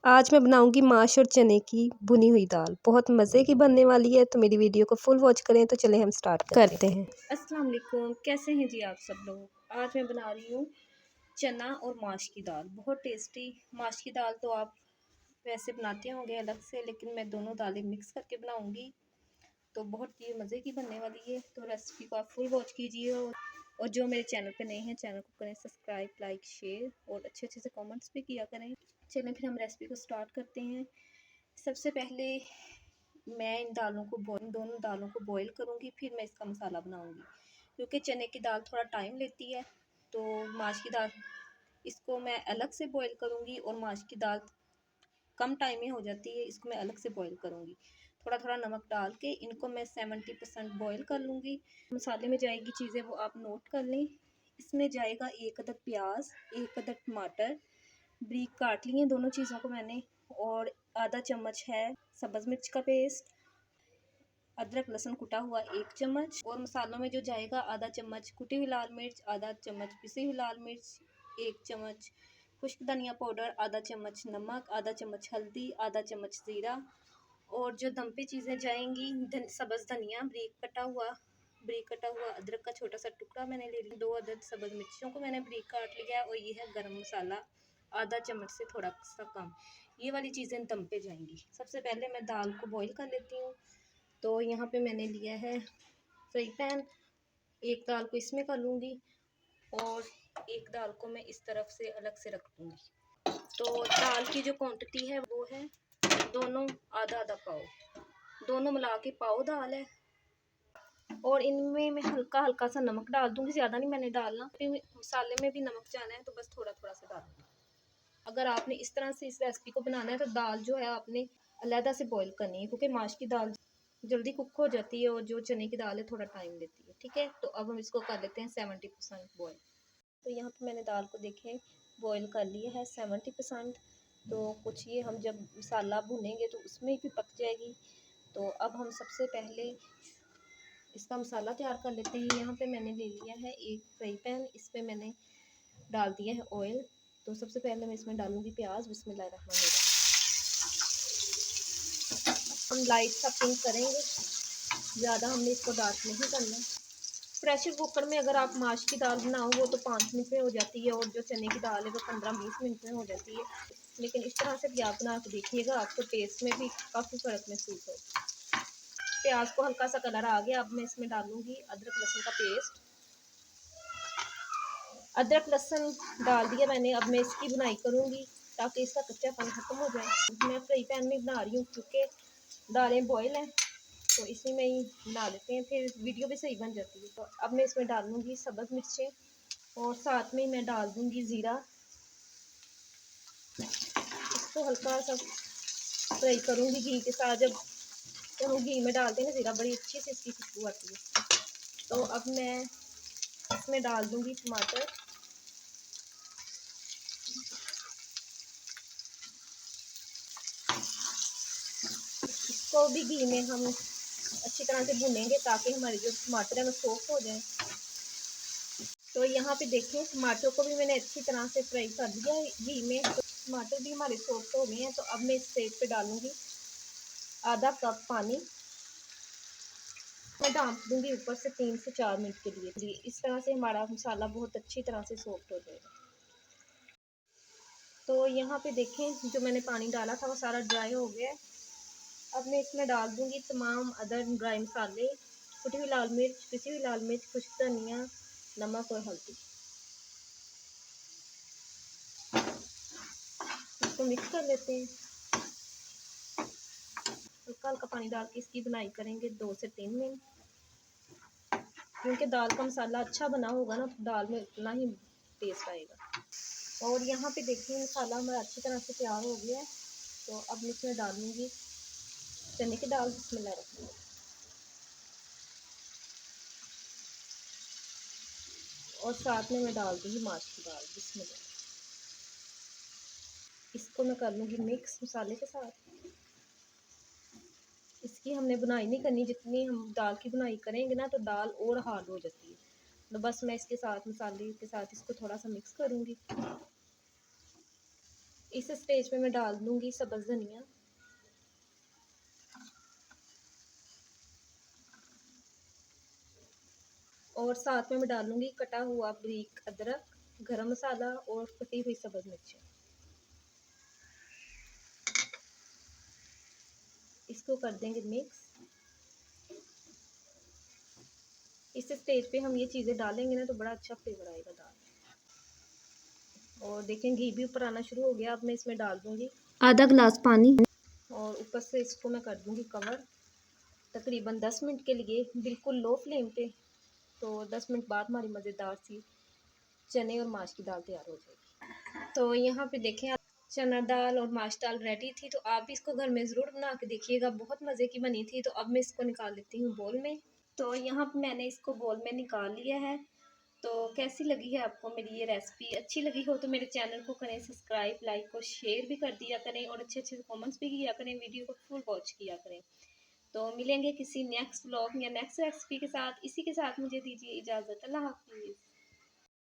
आज मैं बनाऊंगी माश और चने की भुनी हुई दाल। बहुत मज़े की बनने वाली है, तो मेरी वीडियो को फुल वॉच करें। तो चलें हम स्टार्ट करते हैं। अस्सलाम वालेकुम, कैसे हैं जी आप सब लोग। आज मैं बना रही हूँ चना और माश की दाल। बहुत टेस्टी। माश की दाल तो आप वैसे बनाते होंगे अलग से, लेकिन मैं दोनों दालें मिक्स करके बनाऊंगी, तो बहुत ये मज़े की बनने वाली है। तो रेसिपी को आप फुल वॉच कीजिए, और जो मेरे चैनल पे नए हैं चैनल को करें सब्सक्राइब, लाइक, शेयर और अच्छे अच्छे से कमेंट्स भी किया करें। चलें फिर हम रेसिपी को स्टार्ट करते हैं। सबसे पहले मैं इन दोनों दालों को बॉईल करूँगी, फिर मैं इसका मसाला बनाऊँगी। क्योंकि चने की दाल थोड़ा टाइम लेती है, तो माश की दाल इसको मैं अलग से बॉईल करूँगी, और माश की दाल कम टाइम में हो जाती है, इसको मैं अलग से बॉईल करूँगी। थोड़ा थोड़ा नमक डाल के इनको मैं 70% बॉईल कर लूँगी। मसाले में जाएगी चीज़ें वो आप नोट कर लें। इसमें जाएगा 1 अदद प्याज, 1 अदद टमाटर बारीक काट लिए दोनों चीज़ों को मैंने, और आधा चम्मच है सब्ज़ मिर्च का पेस्ट, अदरक लहसुन कुटा हुआ 1 चम्मच, और मसालों में जो जाएगा आधा चम्मच कुटी हुई लाल मिर्च, आधा चम्मच पिसी हुई लाल मिर्च, 1 चम्मच खुश्क धनिया पाउडर, आधा चम्मच नमक, आधा चम्मच हल्दी, आधा चम्मच ज़ीरा। और जो दम पे चीज़ें जाएंगी, सब्ज़ धनिया बारीक कटा हुआ अदरक का छोटा सा टुकड़ा मैंने ले लिया, 2 अदद सब्ज़ मिर्चों को मैंने बारीक काट लिया है, और ये है गरम मसाला आधा चम्मच से थोड़ा सा कम। ये वाली चीज़ें दम पे जाएंगी। सबसे पहले मैं दाल को बॉईल कर लेती हूँ। तो यहाँ पे मैंने लिया है फ्राई पैन, एक दाल को इसमें कर लूँगी, और एक दाल को मैं इस तरफ से अलग से रख दूँगी। तो दाल की जो क्वांटिटी है वो है दोनों आधा आधा पाव, दोनों मिला के पाव दाल है। और इनमें मैं हल्का हल्का सा नमक डाल दूँगी, ज़्यादा नहीं मैंने डालना, फिर मसाले में भी नमक जाना है, तो बस थोड़ा थोड़ा सा डालूँगी। अगर आपने इस तरह से इस रेसिपी को बनाना है, तो दाल जो है आपने अलहदा से बॉईल करनी है, क्योंकि माश की दाल जल्दी कुक हो जाती है, और जो चने की दाल है थोड़ा टाइम लेती है। ठीक है, तो अब हम इसको कर लेते हैं 70% बॉईल। तो यहाँ पे मैंने दाल को देखें बॉईल कर लिया है 70%। तो कुछ ये हम जब मसाला भुनेंगे तो उसमें भी पक जाएगी। तो अब हम सबसे पहले इसका मसाला तैयार कर लेते हैं। यहाँ पे मैंने ले लिया है एक फ्राई पैन, इस पर मैंने डाल दिया है ऑयल। तो सबसे पहले मैं इसमें डालूंगी प्याज। बिस्मिल्लाहिर्रहमानिर्रहीम। हम लाइट सा पिंक करेंगे, ज़्यादा हमने इसको डार्क नहीं करना। प्रेशर कुकर में अगर आप माश की दाल बनाओ वो तो 5 मिनट में हो जाती है, और जो चने की दाल है वो 15-20 मिनट में हो जाती है। लेकिन इस तरह से भी आप बना के देखिएगा, आपको टेस्ट में भी काफ़ी फ़र्क महसूस होगा। प्याज को हल्का सा कलर आ गया, अब मैं इसमें डालूंगी अदरक लहसुन का पेस्ट। अदरक लहसुन डाल दिया मैंने। अब मैं इसकी बुनाई करूँगी ताकि इसका कच्चापन ख़त्म हो जाए। मैं फ्राई पैन में बना रही हूँ क्योंकि दालें बॉयल हैं, तो इसी में ही बना लेते हैं, फिर वीडियो भी सही बन जाती है। तो अब मैं इसमें डालूँगी सब्ज़ मिर्चें, और साथ में मैं डाल दूँगी ज़ीरा। इसको हल्का सा फ्राई करूँगी घी के साथ। जब हम घी में डालते हैं ना ज़ीरा, बड़ी अच्छी से इसकी खुशबू आती है। तो अब मैं इसमें डाल दूँगी टमाटर। इसको भी घी में हम अच्छी तरह से भूनेंगे ताकि हमारे जो टमाटर है वो सॉफ्ट हो जाए। तो यहाँ पे देखें टमाटर को भी मैंने अच्छी तरह से फ्राई कर दिया है घी में। तो टमाटर भी हमारे सॉफ्ट हो गए हैं। तो अब मैं इस स्टेज पे डालूंगी आधा कप पानी। मैं ढाँप दूंगी ऊपर से 3 से 4 मिनट के लिए। जी, इस तरह से हमारा मसाला बहुत अच्छी तरह से सॉफ्ट हो जाएगा। तो यहाँ पे देखें जो मैंने पानी डाला था वो सारा ड्राई हो गया है। अब मैं इसमें डाल दूंगी तमाम अदर ड्राई मसाले, कुटी हुई लाल मिर्च, पिसी हुई लाल मिर्च, खुश्क धनिया, नमक और हल्दी। इसको मिक्स कर लेते हैं। हल्का हल्का पानी डाल के इसकी बुनाई करेंगे 2 से 3 मिनट। क्योंकि दाल का मसाला अच्छा बना होगा ना, तो दाल में उतना ही टेस्ट आएगा। और यहाँ पे देखिए मसाला हमारा अच्छी तरह से तैयार हो गया है। तो अब मैं इसमें डालूंगी चने की दाल। बिस्मिल्लाह। और साथ में मैं डाल दूँगी माश की दाल। बिस्मिल्लाह। इसको मैं कर लूँगी मिक्स मसाले के साथ। इसकी हमने बुनाई नहीं करनी, जितनी हम दाल की बुनाई करेंगे ना तो दाल और हार्ड हो जाती है। तो बस मैं इसके साथ मसाले के साथ इसको थोड़ा सा मिक्स करूँगी। इस स्टेज पे मैं डाल दूंगी सब्ज़ धनिया और साथ में मैं डालूंगी कटा हुआ बारीक अदरक, गरम मसाला और कटी हुई सब्ज़ मिर्चें। इसको कर देंगे मिक्स। इस स्टेज पे हम ये चीज़ें डालेंगे ना तो बड़ा अच्छा फ्लेवर आएगा दाल। और देखें घी भी ऊपर आना शुरू हो गया। अब मैं इसमें डाल दूंगी आधा गिलास पानी। और ऊपर से इसको मैं कर दूंगी कवर तकरीबन 10 मिनट के लिए, बिल्कुल लो फ्लेम पे। तो 10 मिनट बाद हमारी मज़ेदार सी चने और माश की दाल तैयार हो जाएगी। तो यहाँ पे देखें आप, चना दाल और माश दाल रेडी थी। तो आप भी इसको घर में ज़रूर बना के देखिएगा, बहुत मज़े की बनी थी। तो अब मैं इसको निकाल लेती हूँ बोल में। तो यहाँ पे मैंने इसको बोल में निकाल लिया है। तो कैसी लगी है आपको मेरी ये रेसिपी? अच्छी लगी हो तो मेरे चैनल को करें सब्सक्राइब, लाइक और शेयर भी कर दिया करें और अच्छे अच्छे कमेंट्स भी किया करें, वीडियो को फुल वॉच किया करें। तो मिलेंगे किसी नेक्स्ट व्लॉग या नेक्स्ट रेसिपी के साथ। इसी के साथ मुझे दीजिए इजाज़त। अल्लाह हाफिज़।